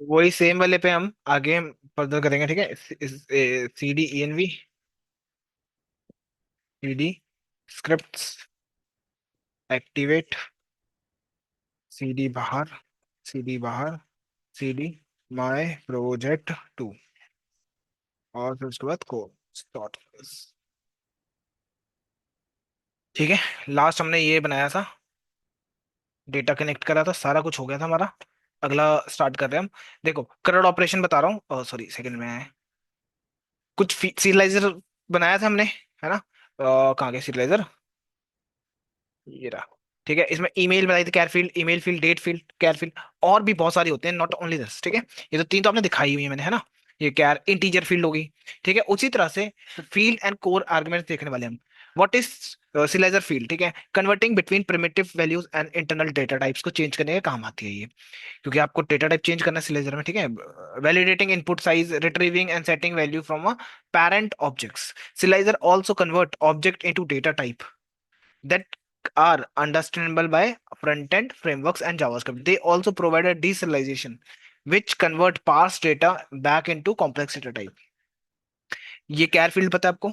वही सेम वाले पे हम आगे फर्दर करेंगे, ठीक है। C D E N V, C D script activate, C D बाहर, सी डी बाहर, C D my project two, और फिर उसके बाद को स्टार्ट। ठीक है, लास्ट हमने ये बनाया था, डेटा कनेक्ट करा था, सारा कुछ हो गया था हमारा। अगला स्टार्ट कर रहे हैं हम। देखो करेक्ट ऑपरेशन बता रहा हूँ, सॉरी सेकंड में है। कुछ सीरियलाइजर बनाया था हमने, है ना। कहाँ गया सीरियलाइजर, ये रहा। ठीक है, इसमें ईमेल बनाई थी, char field, email field, date field, char field, और भी बहुत सारी होते हैं, नॉट ओनली दिस। ठीक है, ये तो तीन तो आपने दिखाई हुई है मैंने, है ना। ये कैर इंटीजर फील्ड होगी। ठीक है, उसी तरह से फील्ड एंड कोर आर्गुमेंट्स देखने वाले हम। व्हाट इज सिलेजर फील्ड, ठीक है, converting between primitive values and internal data types को चेंज करने का काम आती है ये, क्योंकि आपको डेटा टाइप चेंज करना है सिलेजर में। ठीक है, validating input size, retrieving and setting value from a parent objects. Serializer also convert object into data type that are understandable by front-end frameworks and JavaScript. They also provide a deserialization, which convert parse data back into complex data type. ये कैर field पता है आपको,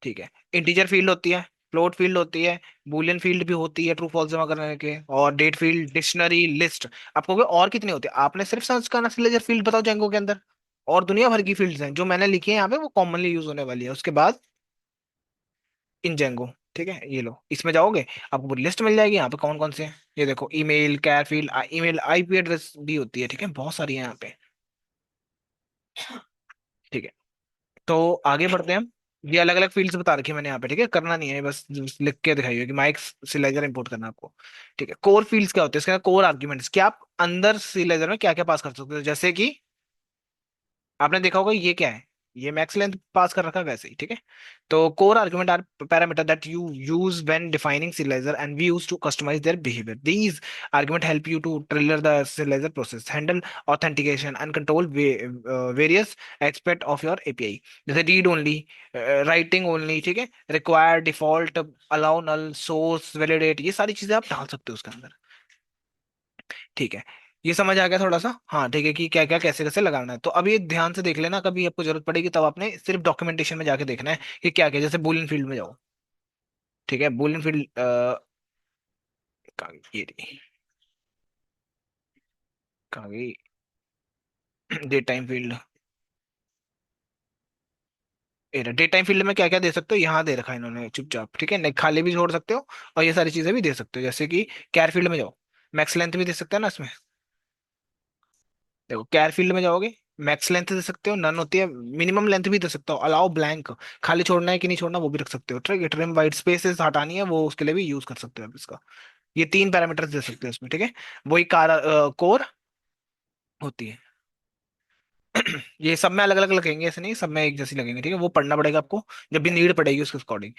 ठीक है। Integer field होती है, float field होती है, बूलियन फील्ड भी होती है ट्रू फॉल्स जमा करने के, और डेट फील्ड, डिक्शनरी, लिस्ट। आपको और कितनी होती है, आपने सिर्फ सर्च करना सिलेजर फील्ड बताओ जेंगो के अंदर। और दुनिया भर की फील्ड्स हैं जो मैंने लिखी है यहाँ पे, वो कॉमनली यूज होने वाली है उसके बाद इन जेंगो। ठीक है, ये लो इसमें जाओगे, आपको पूरी लिस्ट मिल जाएगी यहाँ पे कौन कौन से हैं। ये देखो, ईमेल कैर फील्ड, ईमेल आईपी एड्रेस भी होती है, ठीक है, बहुत सारी है यहाँ पे। ठीक है, तो आगे बढ़ते हैं हम। ये अलग अलग फील्ड्स बता रखी है मैंने यहाँ पे, ठीक है, करना नहीं है, बस लिख के दिखाई कि माइक सिलेजर इंपोर्ट करना है आपको। ठीक है, कोर फील्ड्स क्या होते हैं, इसके कोर आर्ग्यूमेंट्स, क्या आप अंदर सिलेजर में क्या क्या पास कर सकते हो, जैसे कि आपने देखा होगा ये क्या है, ये मैक्स लेंथ पास कर रखा है वैसे ही। ठीक है, तो core argument are parameter that you use when defining serializer and we use to customize their behavior. These argument help you to tailor the serializer process, handle authentication and control various aspect of your API, जैसे read only, writing only, ठीक है, require, default, allow, null, source, validate, ये सारी चीजें आप डाल सकते हो उसके अंदर। ठीक है, ये समझ आ गया थोड़ा सा, हाँ ठीक है, कि क्या क्या कैसे कैसे लगाना है। तो अब ये ध्यान से देख लेना, कभी आपको जरूरत पड़ेगी तब आपने सिर्फ डॉक्यूमेंटेशन में जाके देखना है कि क्या क्या, जैसे बुलियन फील्ड में जाओ। ठीक है, बुलियन फील्ड कहाँ गई? ये रही, कहाँ गई, date time field. Date time field में क्या क्या दे सकते हो, यहाँ दे रखा है इन्होंने चुपचाप। ठीक है, नहीं खाली भी छोड़ सकते हो, और ये सारी चीजें भी दे सकते हो, जैसे कि कैर फील्ड में जाओ, मैक्स लेंथ भी दे सकते हैं ना इसमें। देखो कैर फील्ड में जाओगे, मैक्स लेंथ दे सकते हो, नन होती है, मिनिमम लेंथ भी दे सकते हो, अलाउ ब्लैंक, खाली छोड़ना है कि नहीं छोड़ना वो भी रख सकते हो। ठीक है, ट्रिम वाइट स्पेसेस हटानी है वो, उसके लिए भी यूज कर सकते हो आप इसका। ये तीन पैरामीटर्स दे सकते हो इसमें। ठीक है, वही कार कोर होती है। ये सब में अलग अलग लगेंगे, ऐसे नहीं सब में एक जैसी लगेंगे, ठीक है, वो पढ़ना पड़ेगा आपको जब भी नीड पड़ेगी उसके अकॉर्डिंग।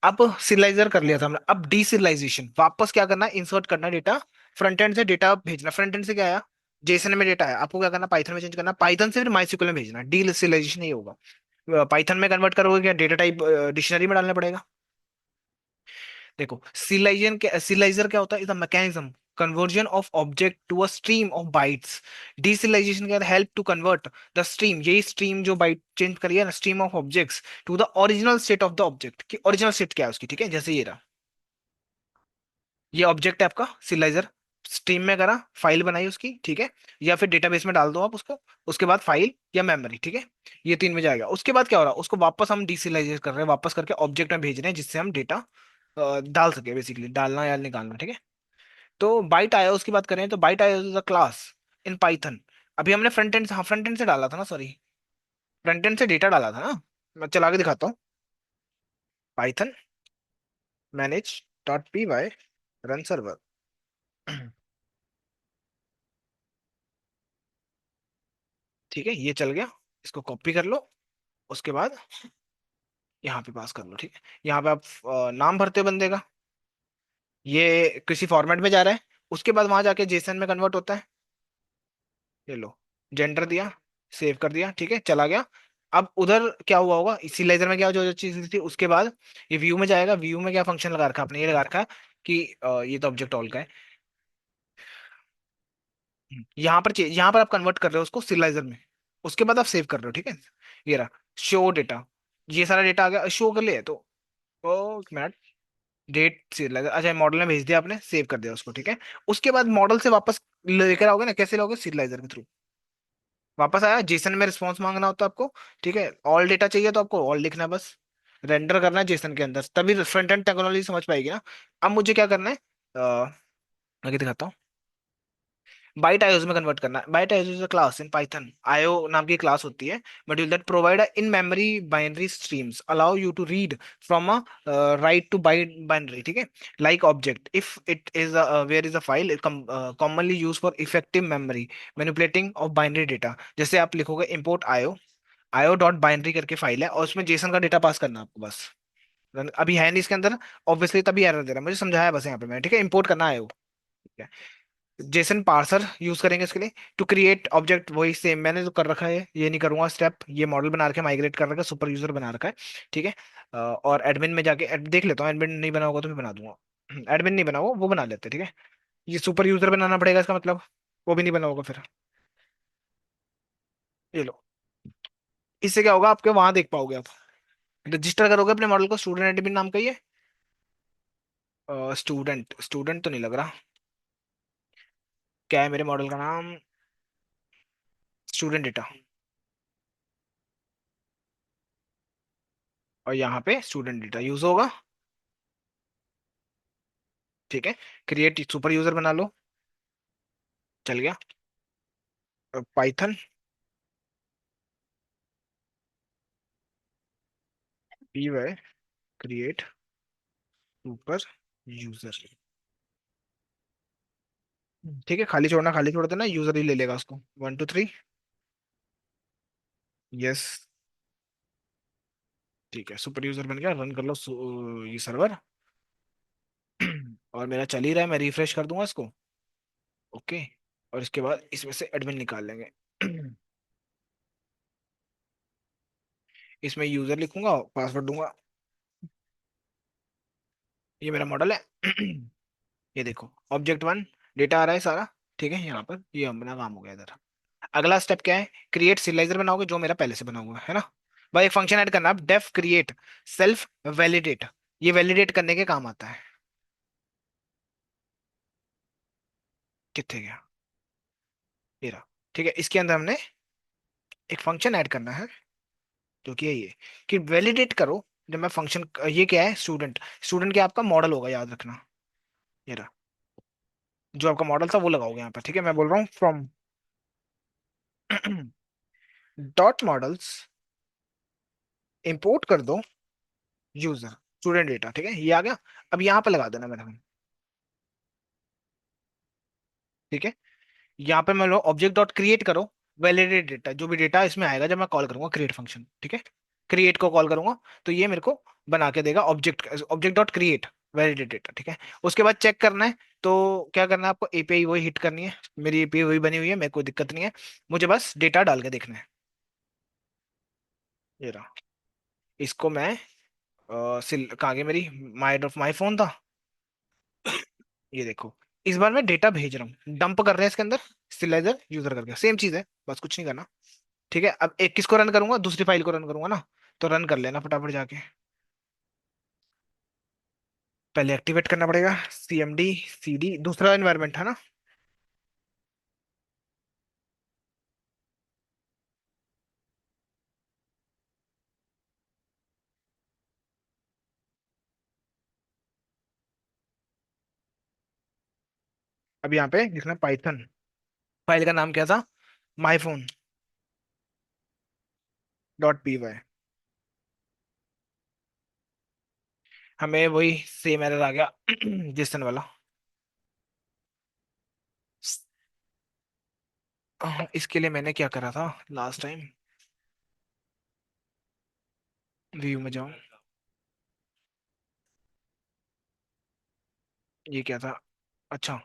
अब सिरिलाइजर कर लिया था हमने, अब डीसिरिलाइजेशन, वापस क्या करना है, इंसर्ट करना डेटा, फ्रंट एंड से डेटा भेजना, फ्रंट एंड से क्या आया, जेसन में डेटा है, आपको क्या करना, पाइथन में चेंज करना, पाइथन से फिर माइस्क्ल में भेजना, डीसिरिलाइजेशन ये होगा। पाइथन में कन्वर्ट करोगे क्या, डेटा टाइप डिक्शनरी में डालना पड़ेगा। देखो सिरिलाइजर क्या होता है, is a mechanism conversion of object to a stream of bytes. Deserialization can help to convert the stream, यही stream जो बाइट चेंज करिए ना, stream of objects to the original state of the object, कि original state क्या है उसकी। ठीक है, जैसे ये रहा, ये ऑब्जेक्ट है आपका सिलाइजर, स्ट्रीम में करा, फाइल बनाई उसकी, ठीक है, या फिर डेटाबेस में डाल दो आप उसको, उसके बाद फाइल या मेमोरी। ठीक है, ये तीन में जाएगा। उसके बाद क्या हो रहा है, उसको वापस हम डिसिलाइज कर रहे हैं, वापस करके ऑब्जेक्ट में भेज रहे हैं, जिससे हम डेटा डाल सके, बेसिकली डालना या निकालना। ठीक है, तो बाइट आया, उसकी बात करें तो बाइट आया द क्लास इन पाइथन। अभी हमने फ्रंट एंड, हाँ फ्रंट एंड से डाला था ना, सॉरी, फ्रंट एंड से डेटा डाला था ना। मैं चला के दिखाता हूँ, Python manage dot P Y run server. ठीक है, ये चल गया, इसको कॉपी कर लो, उसके बाद यहाँ पे पास कर लो। ठीक है, यहाँ पे आप नाम भरते हो बंदे का, ये किसी फॉर्मेट में जा रहा है, उसके बाद वहां जाके जेसन में कन्वर्ट होता है। ये लो, जेंडर दिया, सेव कर दिया, ठीक है, चला गया। अब उधर क्या हुआ होगा, इसी लेजर में क्या जो जो चीज थी, उसके बाद ये व्यू में जाएगा, व्यू में क्या फंक्शन लगा रखा है आपने, ये लगा रखा है कि ये तो ऑब्जेक्ट ऑल का है। यहाँ पर आप कन्वर्ट कर रहे हो उसको सिरियलाइजर में। उसके बाद आप सेव कर रहे हो, ठीक है। ये रहा शो डेटा। ये सारा डेटा आ गया, शो कर लिया तो ओ एक मिनट। डेट सिरियलाइजर, अच्छा मॉडल में भेज दिया आपने, सेव कर दिया उसको, ठीक है। उसके बाद मॉडल से वापस लेकर आओगे ना, कैसे लाओगे, सिरियलाइजर के थ्रू। वापस आया, जेसन में रिस्पॉन्स मांगना होता है आपको, ठीक है। ऑल डेटा चाहिए तो आपको ऑल लिखना है बस। रेंडर करना है जेसन के अंदर, तभी फ्रंट एंड टेक्नोलॉजी समझ पाएगी ना। अब मुझे क्या करना है, आगे दिखाता हूँ। बाइट आईओ में कन्वर्ट करना है। Byte IO is a class in Python, IO नाम की क्लास होती है, module that provide in memory binary streams allow you to read from a write to byte binary, ठीक है। Like object if it is where is a file commonly use for effective memory manipulating of binary data. जैसे आप लिखोगे import IO, IO dot binary करके file है, और उसमें Jason का डेटा पास करना है आपको बस। अभी है नहीं इसके अंदर, ऑब्वियसली तभी एरर दे रहा है, मुझे समझाया बस यहाँ पे मैंने, ठीक है। इंपोर्ट करना है, जेसन पार्सर यूज करेंगे इसके लिए टू क्रिएट ऑब्जेक्ट। वही सेम मैंने जो कर रखा है, ये नहीं करूंगा स्टेप। ये मॉडल बना रखा है, माइग्रेट कर रखा है, सुपर यूजर बना रखा है, ठीक है। और एडमिन में जाके देख लेता हूँ, एडमिन नहीं बना होगा तो मैं बना दूंगा। एडमिन नहीं बना हुआ वो बना लेते हैं, ठीक है। ये सुपर यूजर बनाना पड़ेगा इसका मतलब, वो भी नहीं बना होगा फिर। ये लो, इससे क्या होगा, आपके वहां देख पाओगे आप। रजिस्टर करोगे अपने मॉडल को, स्टूडेंट एडमिन नाम का ही है। स्टूडेंट स्टूडेंट तो नहीं लग रहा। क्या है मेरे मॉडल का नाम, स्टूडेंट डेटा। और यहाँ पे स्टूडेंट डेटा यूज होगा, ठीक है। क्रिएट सुपर यूजर बना लो, चल गया। Python P Y create super user, ठीक है। खाली छोड़ना, खाली छोड़ देना, यूजर ही ले लेगा उसको, 1 2 3। यस, ठीक है, सुपर यूजर बन गया। रन कर लो ये सर्वर। और मेरा चल ही रहा है, मैं रिफ्रेश कर दूंगा इसको। ओके, और इसके बाद इसमें से एडमिन निकाल लेंगे। इसमें यूजर लिखूंगा, पासवर्ड दूंगा। ये मेरा मॉडल है। ये देखो ऑब्जेक्ट 1 डेटा आ रहा है सारा, ठीक है। यहाँ पर ये अपना काम हो गया इधर। अगला स्टेप क्या है, क्रिएट सिरियलाइजर बनाओगे, जो मेरा पहले से बना हुआ है ना। भाई एक फंक्शन ऐड करना है, डेफ क्रिएट सेल्फ वैलिडेट। ये वैलिडेट करने के काम आता है। कितने गया, ये रहा, ठीक है। इसके अंदर हमने एक फंक्शन ऐड करना है, जो कि है ये, कि वैलिडेट करो। जब मैं फंक्शन, ये क्या है, स्टूडेंट। स्टूडेंट क्या आपका मॉडल होगा, याद रखना। ये रहा, जो आपका मॉडल था वो लगाओगे यहाँ पर, ठीक है। मैं बोल रहा हूँ फ्रॉम डॉट मॉडल्स इंपोर्ट कर दो यूजर स्टूडेंट डेटा, ठीक है। ये आ गया। अब यहाँ पे लगा देना मेरा, ठीक है। यहाँ पे मैं लो ऑब्जेक्ट डॉट क्रिएट करो वैलिडेट डेटा, जो भी डेटा इसमें आएगा जब मैं कॉल करूंगा क्रिएट फंक्शन, ठीक है। क्रिएट को कॉल करूंगा तो ये मेरे को बना के देगा object, object dot create validate data, ठीक है। उसके बाद चेक करना है, तो क्या करना है आपको, एपीआई वही हिट करनी है। मेरी एपीआई वही बनी हुई है, मेरे कोई दिक्कत नहीं है। मुझे बस डेटा डाल के देखना है। ये रहा, इसको मैं कहाँ गई मेरी, माई ऑफ माई फोन था। ये देखो, इस बार मैं डेटा भेज रहा हूँ, डंप कर रहे हैं इसके अंदर, सिलेजर यूजर करके सेम चीज है, बस कुछ नहीं करना, ठीक है। अब एक किसको रन करूंगा, दूसरी फाइल को रन करूंगा ना, तो रन कर लेना फटाफट जाके। पहले एक्टिवेट करना पड़ेगा सीएमडी सीडी, दूसरा एनवायरनमेंट है ना। अब यहाँ पे लिखना पाइथन, फाइल का नाम क्या था, my phone dot P Y. हमें वही सेम एरर आ गया जिसन वाला। इसके लिए मैंने क्या करा था लास्ट टाइम, व्यू में जाऊं, ये क्या था, अच्छा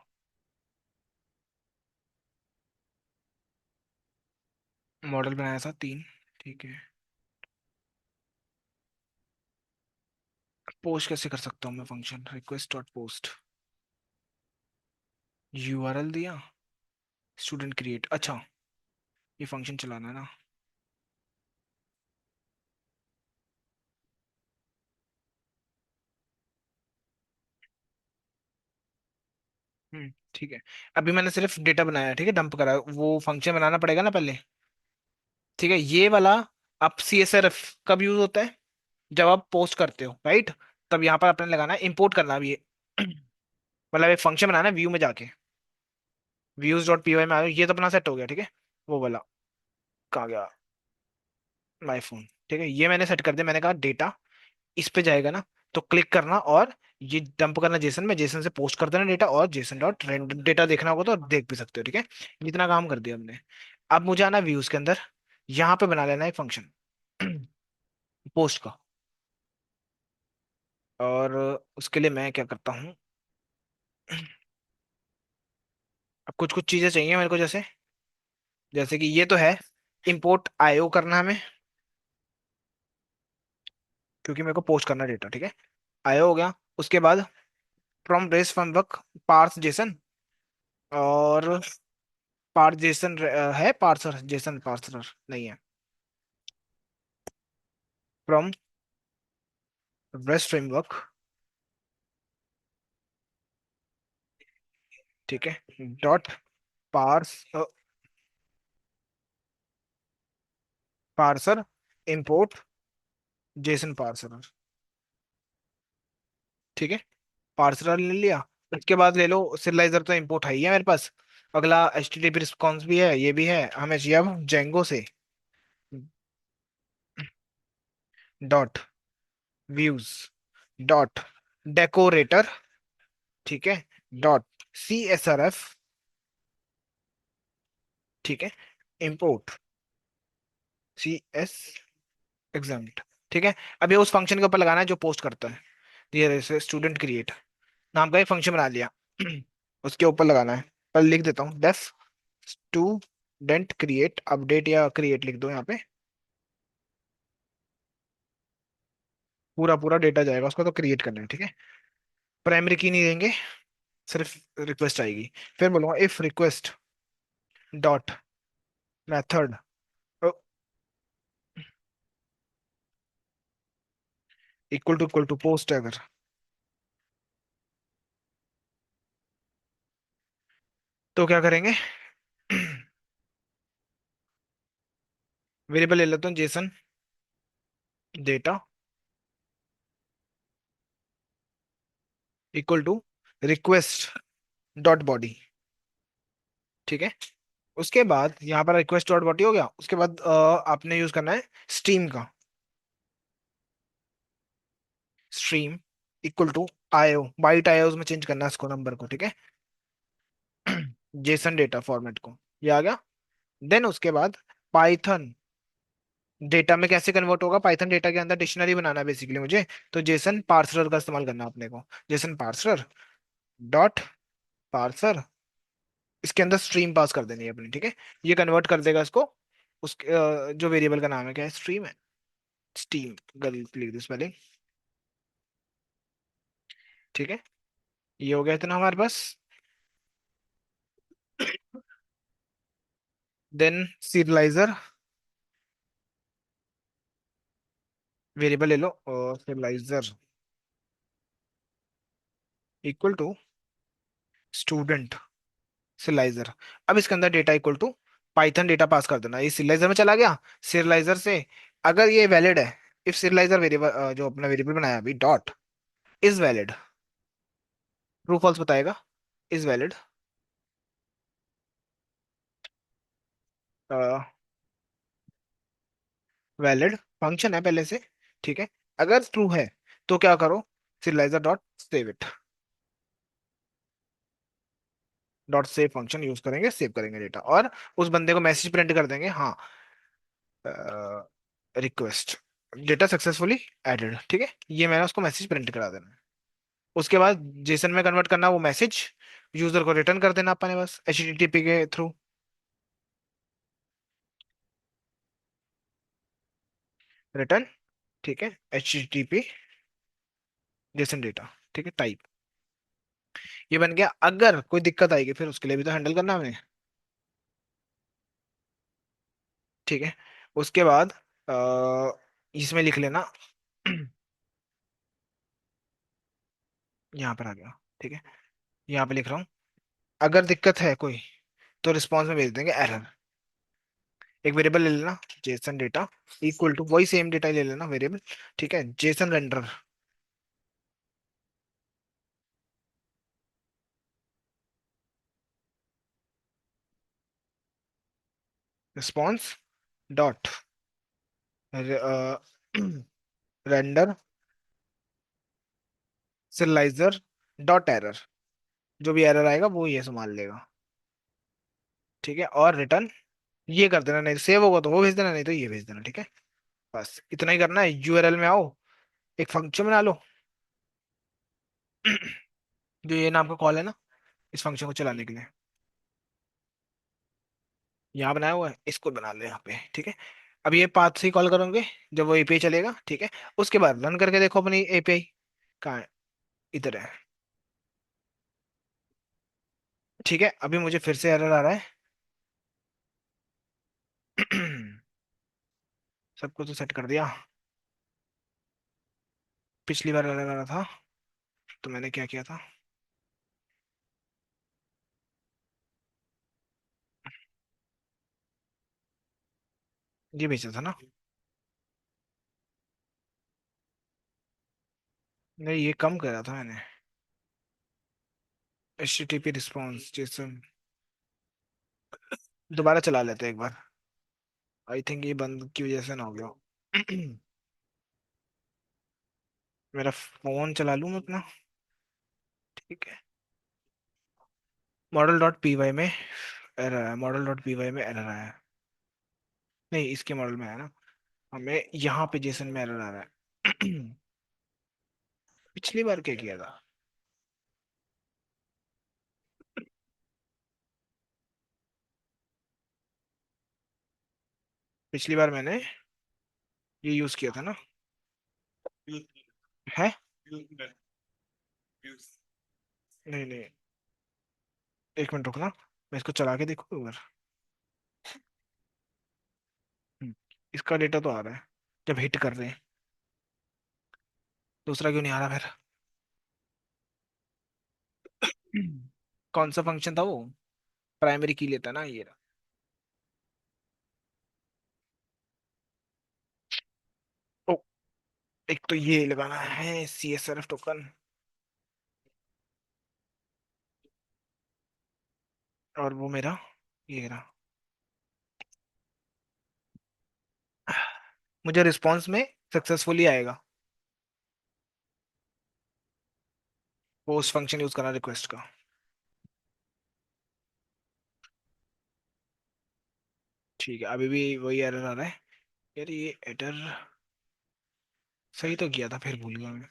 मॉडल बनाया था 3, ठीक है। पोस्ट कैसे कर सकता हूँ मैं, function request dot post, URL दिया, स्टूडेंट क्रिएट, अच्छा ये फंक्शन चलाना है ना। ठीक है। अभी मैंने सिर्फ डेटा बनाया है, ठीक है, डंप करा, वो फंक्शन बनाना पड़ेगा ना पहले। ठीक है, ये वाला अब CSRF कब यूज होता है? जब आप पोस्ट करते हो, राइट? तब यहाँ पर आपने लगाना है, इंपोर्ट करना भी है। मतलब एक फंक्शन बनाना है व्यू में जाके, views.py में आया, ये तो अपना सेट हो गया, ठीक है। वो वाला कहाँ गया? My phone. ठीक है, ये मैंने सेट कर दिया, मैंने कहा डेटा इस पे जाएगा ना, तो क्लिक करना और ये डंप करना जेसन में, जेसन से पोस्ट कर देना डेटा, और जेसन डॉट रेंडर डेटा देखना होगा तो देख भी सकते हो, ठीक है। इतना काम कर दिया हमने। अब मुझे आना व्यूज के अंदर, यहाँ पे बना लेना एक फंक्शन पोस्ट का। और उसके लिए मैं क्या करता हूँ, अब कुछ कुछ चीजें चाहिए मेरे को, जैसे जैसे कि ये तो है, इंपोर्ट आईओ करना है हमें, क्योंकि मेरे को पोस्ट करना डेटा, ठीक है। आईओ हो गया। उसके बाद from rest framework parse JSON, और पार्स जेसन है, पार्सर जेसन पार्सर नहीं है। फ्रॉम रेस्ट फ्रेमवर्क, ठीक है, dot parse parser import JSON parser, ठीक है। पार्सर ले लिया। उसके बाद ले लो सिरिलाइजर, तो इंपोर्ट है ही है मेरे पास। अगला HTTP रिस्पॉन्स भी है, ये भी है, हमें चाहिए अब जेंगो से डॉट व्यूज डॉट डेकोरेटर, ठीक है, डॉट CSRF, ठीक है, इंपोर्ट CS एग्जाम्प्ट, ठीक है। अब ये उस फंक्शन के ऊपर लगाना है जो पोस्ट करता है। ये स्टूडेंट क्रिएट नाम का एक फंक्शन बना लिया। उसके ऊपर लगाना है। पर लिख देता हूँ डेफ स्टूडेंट क्रिएट अपडेट, या क्रिएट लिख दो यहाँ पे। पूरा पूरा डेटा जाएगा उसको, तो क्रिएट करना है, ठीक है। प्राइमरी की नहीं देंगे, सिर्फ रिक्वेस्ट आएगी। फिर बोलूंगा if request dot method equal to post है अगर, तो क्या करेंगे? वेरिएबल ले लेता हूँ JSON data equal to request dot body, ठीक है। उसके बाद यहाँ पर रिक्वेस्ट डॉट बॉडी हो गया। उसके बाद आपने यूज करना है स्ट्रीम का, stream equal to IO byte IO में चेंज करना है इसको, नंबर को, ठीक है। जेसन डेटा फॉर्मेट को, ये आ गया। देन उसके बाद पाइथन डेटा में कैसे कन्वर्ट होगा, पाइथन डेटा के अंदर डिक्शनरी बनाना है बेसिकली मुझे। तो जेसन पार्सर का इस्तेमाल करना है अपने को। जेसन पार्सर डॉट पार्सर, इसके अंदर स्ट्रीम पास कर देनी है अपनी, ठीक है। ये कन्वर्ट कर देगा इसको। उसके जो वेरिएबल का नाम है क्या है, स्ट्रीम है, स्टीम, गलत लिख दी स्पेलिंग, ठीक है। ये हो गया इतना हमारे पास। देन सीरियलाइजर वेरिएबल ले लो, और serializer equal to student serializer. अब इसके अंदर data equal to Python data pass कर देना, ये सीरियलाइजर में चला गया। सीरियलाइजर से अगर ये वैलिड है, इफ सीरियलाइजर वेरिएबल जो अपना वेरिएबल बनाया अभी dot is valid, true false बताएगा, इज वैलिड वैलिड फंक्शन है पहले से, ठीक है। अगर ट्रू है तो क्या करो, serialiser dot save it, dot save function use करेंगे, सेव करेंगे डेटा, और उस बंदे को मैसेज प्रिंट कर देंगे, हाँ रिक्वेस्ट डेटा सक्सेसफुली एडेड, ठीक है। ये मैंने उसको मैसेज प्रिंट करा देना है। उसके बाद जेसन में कन्वर्ट करना वो मैसेज, यूजर को रिटर्न कर देना अपने बस HTTP के थ्रू, रिटर्न, ठीक है, HTTP जेसन डेटा, ठीक है, टाइप। ये बन गया। अगर कोई दिक्कत आएगी फिर उसके लिए भी तो हैंडल करना है हमें। ठीक है। उसके बाद इसमें लिख लेना। यहाँ पर आ गया। ठीक है, यहाँ पे लिख रहा हूँ। अगर दिक्कत है कोई तो रिस्पॉन्स में भेज देंगे एरर। एक वेरिएबल ले लेना, जेसन डेटा इक्वल टू वही सेम डेटा ले लेना वेरिएबल। ठीक है, JSON render response dot render serializer dot error. जो भी एरर आएगा वो ये संभाल लेगा। ठीक है, और रिटर्न ये कर देना, नहीं सेव होगा तो वो भेज देना, नहीं तो ये भेज देना। ठीक है, बस इतना ही करना है। यूआरएल में आओ, एक फंक्शन बना लो। जो ये नाम का कॉल है ना, इस फंक्शन को चलाने के लिए यहाँ बनाया हुआ है, इसको बना ले यहाँ पे। ठीक है, अब ये पाथ से कॉल करोगे जब वो एपीआई चलेगा। ठीक है, उसके बाद रन करके देखो अपनी एपीआई कहाँ है। इधर है। ठीक है, अभी मुझे फिर से एरर आ रहा है। सबको तो सेट कर दिया। पिछली बार एरर आ रहा था तो मैंने क्या किया था। ये भेजा था ना। नहीं, ये कम करा था मैंने। HTTP response Jason. दोबारा चला लेते हैं एक बार। आई थिंक ये बंद की वजह से ना हो गया। मेरा फोन चला लूँ मैं अपना। ठीक है, मॉडल डॉट पी वाई में एरर है, मॉडल डॉट पी वाई में एरर आया है। नहीं, इसके मॉडल में है ना। हमें यहाँ पे जेसन में एरर आ रहा है। पिछली बार क्या किया था। पिछली बार मैंने ये यूज किया था ना। है। नहीं नहीं, एक मिनट रुकना, मैं इसको चला के देखूँ एक बार। हम्म, इसका डेटा तो आ रहा है जब हिट कर रहे हैं। दूसरा क्यों नहीं आ रहा फिर। कौन सा फंक्शन था वो। प्राइमरी की लेता ना ये रहा। ओ, एक तो ये लगाना है CSRF टोकन। और वो मेरा ये रहा। मुझे रिस्पॉन्स में सक्सेसफुली आएगा। पोस्ट फंक्शन यूज करना रिक्वेस्ट का। ठीक है, अभी भी वही एरर आ रहा है। यार ये एरर सही तो किया था, फिर भूल गया मैं।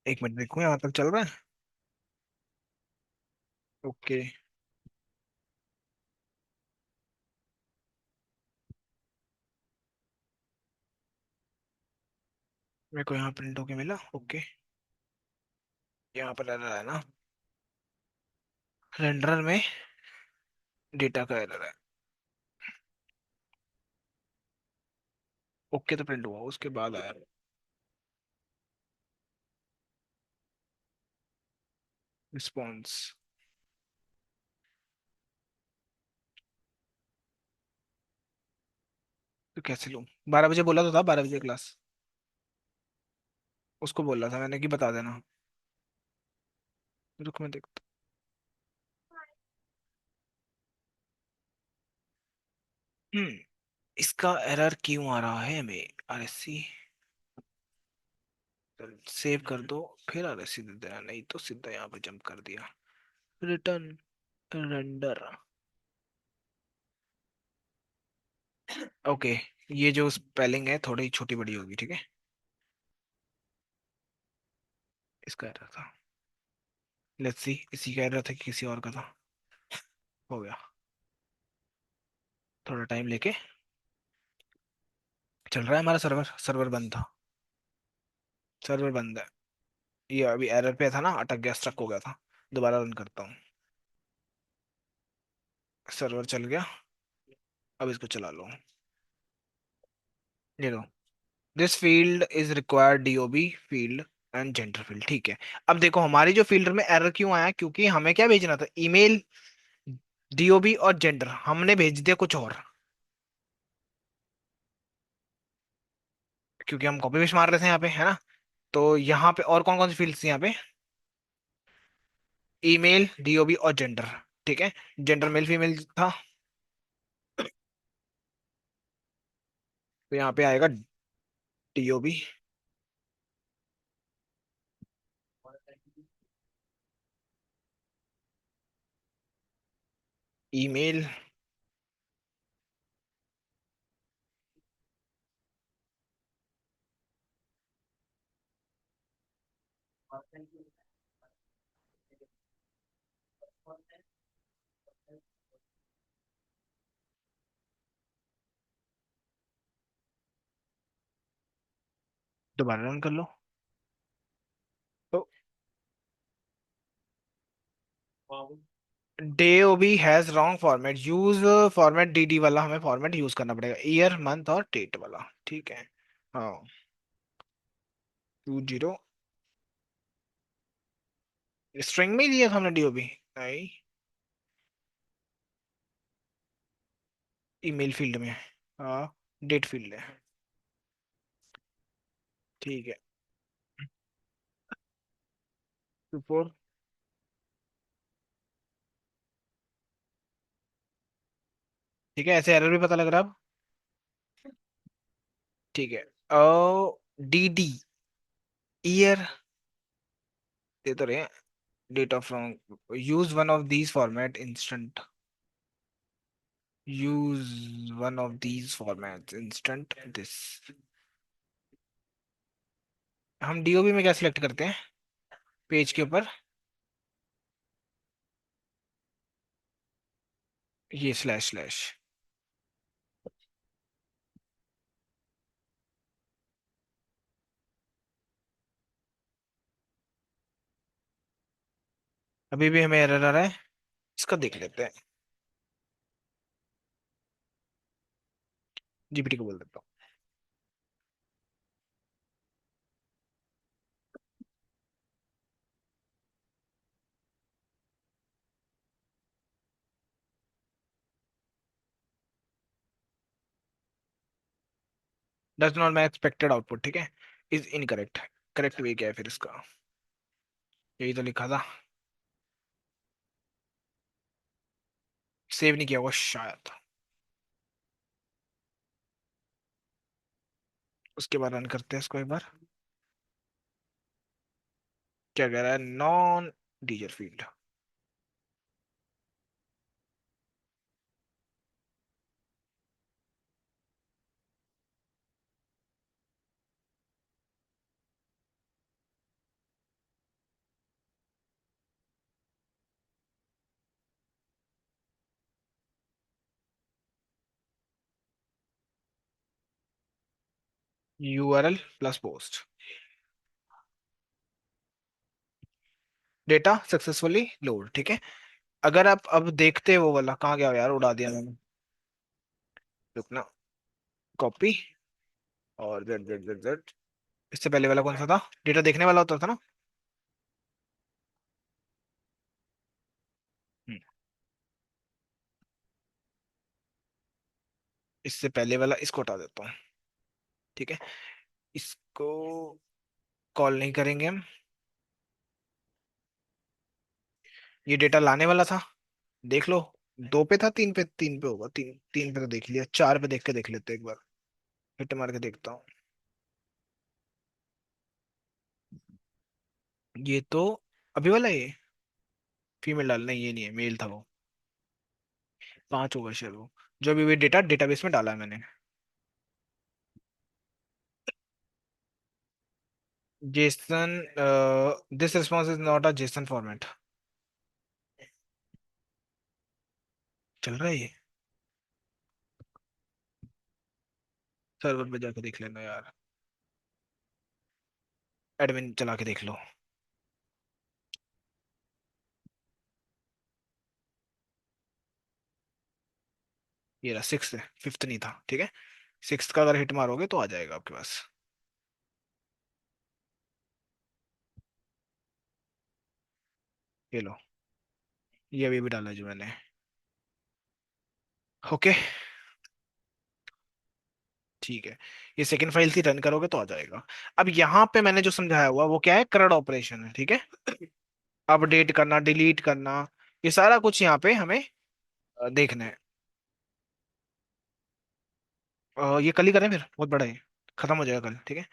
एक मिनट देखो, यहाँ तक चल रहा है। ओके, मेरे को यहाँ प्रिंट होके मिला। ओके, यहाँ पर एरर है ना, रेंडर में डेटा का एरर है। ओके तो प्रिंट हुआ, उसके बाद आया रिस्पॉन्स। तो कैसे लूँ। 12 बजे बोला तो था, 12 बजे क्लास। उसको बोला था मैंने कि बता देना। रुक मैं देखता। हम्म इसका एरर क्यों आ रहा है हमें? RSC सेव कर दो, फिर RSC दे देना, नहीं तो सीधा यहाँ पे जंप कर दिया। Return render. ओके, ये जो स्पेलिंग है थोड़ी छोटी बड़ी होगी, ठीक है। इसका एरर था, लेट्स सी इसी का एरर था कि किसी और का था। हो गया। थोड़ा टाइम लेके चल रहा है हमारा सर्वर, सर्वर बंद था। सर्वर बंद है। ये अभी एरर पे था ना, अटक गया, स्ट्रक हो गया था। दोबारा रन करता हूँ। सर्वर चल गया। अब इसको चला लो। ये लो, this field is required DOB field and gender field, ठीक है। अब देखो हमारी जो फील्ड में एरर क्यों आया, क्योंकि हमें क्या भेजना था, ईमेल, DOB और जेंडर, हमने भेज दिया कुछ और। क्योंकि हम कॉपी पेस्ट मार रहे थे यहाँ पे, है ना। तो यहाँ पे और कौन कौन सी फील्ड्स थी यहाँ पे? ईमेल, DOB और जेंडर, ठीक है। जेंडर मेल फीमेल था, तो यहाँ पे आएगा DOB। ईमेल, दोबारा रन कर लो। तो DOB has wrong format, use format DD वाला हमें फॉर्मेट यूज करना पड़ेगा, ईयर मंथ और डेट वाला, ठीक है। हाँ, 20 स्ट्रिंग में ही दिया था हमने DOB। नहीं, ईमेल फील्ड में। हाँ, डेट फील्ड है, ठीक है। 24, ठीक है, ऐसे एरर भी पता लग रहा है अब। ठीक है। DD, ईयर दे तो रहे हैं, date of wrong, use one of these format instant, use one of these format instant this. हम DOB में क्या सिलेक्ट करते हैं पेज के ऊपर? ये स्लैश स्लैश। अभी भी हमें एरर आ रहा है, इसका देख लेते हैं। GPT को बोल देता हूँ। Does not match expected output, ठीक है, इज इनकरेक्ट। करेक्ट वे क्या है फिर इसका? यही तो लिखा था, सेव नहीं किया हुआ शायद। उसके बाद रन करते हैं इसको एक बार। क्या कह रहा है? Non teacher field. URL plus post, data successfully load, ठीक है। अगर आप अब देखते हो वो वाला, कहाँ गया यार, उड़ा दिया मैंने। रुकना, कॉपी, और जेड जेड जेड जेड। इससे पहले वाला कौन सा था? डेटा देखने वाला होता था ना। हम्म, इससे पहले वाला इसको हटा देता हूँ, ठीक है। इसको कॉल नहीं करेंगे हम। ये डेटा लाने वाला था, देख लो। दो पे था, तीन पे होगा, तीन तीन पे तो देख लिया, चार पे देख के देख लेते हैं एक बार। हिट मार के देखता हूँ। ये तो अभी वाला है ये। फीमेल डाल, नहीं ये नहीं है, मेल था वो। पांच होगा शायद वो, जो अभी भी डेटा डेटाबेस में डाला है मैंने। Jason, this response is not a JSON format. चल रहा है ये। सर्वर पे जाकर देख लेना यार। एडमिन चला के देख लो। ये रहा, सिक्स है, फिफ्थ नहीं था, ठीक है। सिक्स का अगर हिट मारोगे तो आ जाएगा आपके पास। ये लो, ये अभी भी डाला जो मैंने। ओके, ठीक है। ये सेकंड फाइल थी, रन करोगे तो आ जाएगा। अब यहाँ पे मैंने जो समझाया हुआ वो क्या है, करड़ ऑपरेशन है, ठीक है। अपडेट करना, डिलीट करना, ये सारा कुछ यहाँ पे हमें देखना है। ये कल ही करें फिर, बहुत बड़ा है, खत्म हो जाएगा कल, ठीक है।